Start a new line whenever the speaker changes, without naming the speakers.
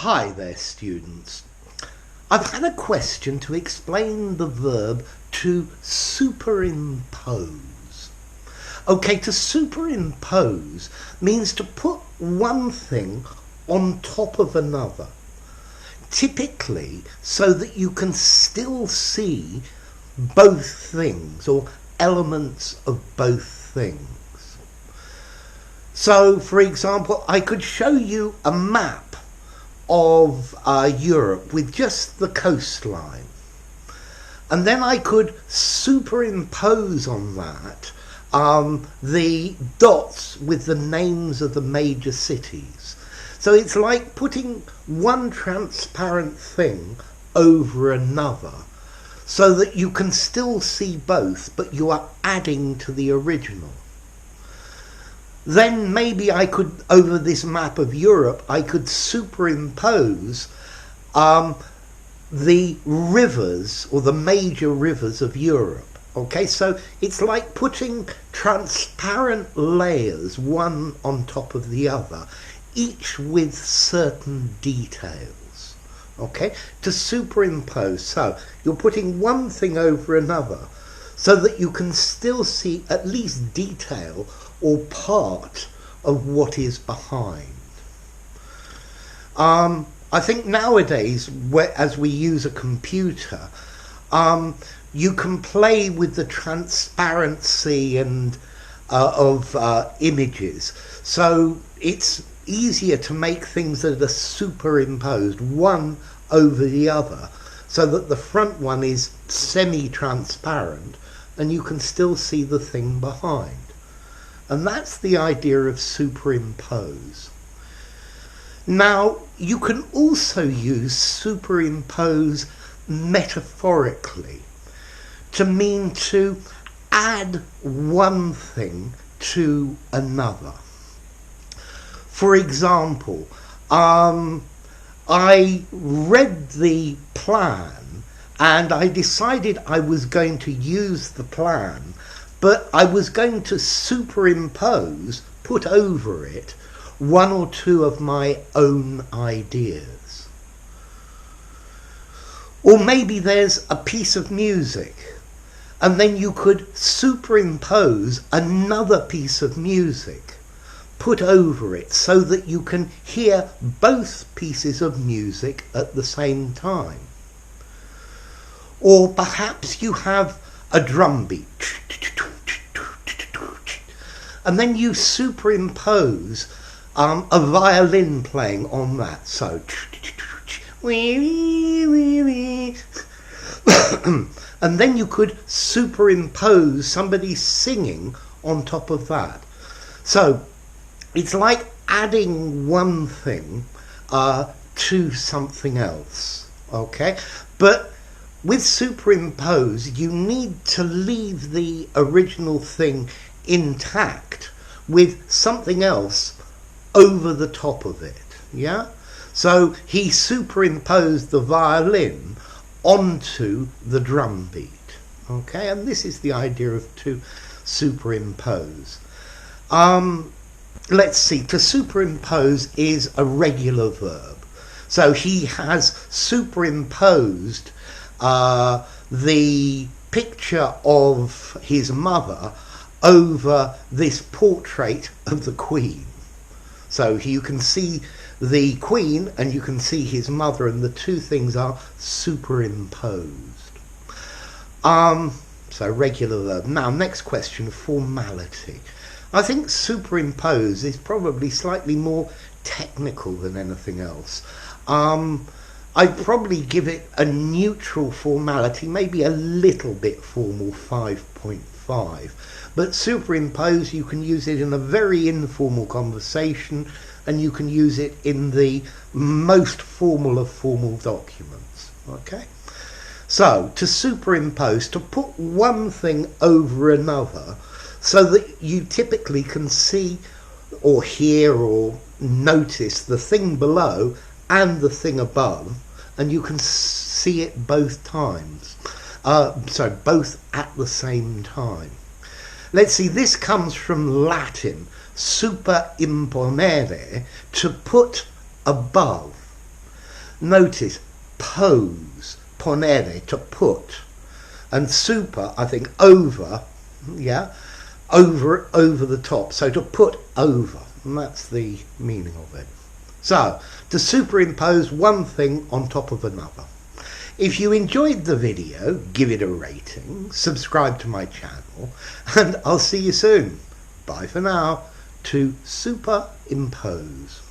Hi there, students. I've had a question to explain the verb to superimpose. Okay, to superimpose means to put one thing on top of another, typically so that you can still see both things or elements of both things. So, for example, I could show you a map of Europe with just the coastline, and then I could superimpose on that the dots with the names of the major cities. So it's like putting one transparent thing over another so that you can still see both, but you are adding to the original. Then maybe I could, over this map of Europe, I could superimpose the rivers or the major rivers of Europe. Okay, so it's like putting transparent layers one on top of the other, each with certain details. Okay, to superimpose. So you're putting one thing over another so that you can still see at least detail or part of what is behind. I think nowadays, as we use a computer, you can play with the transparency and of images. So it's easier to make things that are superimposed one over the other, so that the front one is semi-transparent and you can still see the thing behind. And that's the idea of superimpose. Now, you can also use superimpose metaphorically to mean to add one thing to another. For example, I read the plan and I decided I was going to use the plan, but I was going to superimpose, put over it, one or two of my own ideas. Or maybe there's a piece of music, and then you could superimpose another piece of music, put over it, so that you can hear both pieces of music at the same time. Or perhaps you have a drum beat, and then you superimpose a violin playing on that. So, and then you could superimpose somebody singing on top of that. So it's like adding one thing to something else. Okay, but with superimpose, you need to leave the original thing intact with something else over the top of it. Yeah? So he superimposed the violin onto the drum beat. Okay? And this is the idea of to superimpose. Let's see. To superimpose is a regular verb. So he has superimposed the picture of his mother over this portrait of the Queen. So you can see the Queen and you can see his mother, and the two things are superimposed. So regular verb. Now, next question, formality. I think superimpose is probably slightly more technical than anything else. I'd probably give it a neutral formality, maybe a little bit formal, 5.5. But superimpose, you can use it in a very informal conversation, and you can use it in the most formal of formal documents. Okay? So, to superimpose, to put one thing over another, so that you typically can see or hear or notice the thing below and the thing above, and you can see it both times. Both at the same time. Let's see, this comes from Latin, superimponere, to put above. Notice pose, ponere, to put, and super, I think, over, yeah, over the top. So to put over, and that's the meaning of it. So to superimpose one thing on top of another. If you enjoyed the video, give it a rating, subscribe to my channel, and I'll see you soon. Bye for now. To superimpose.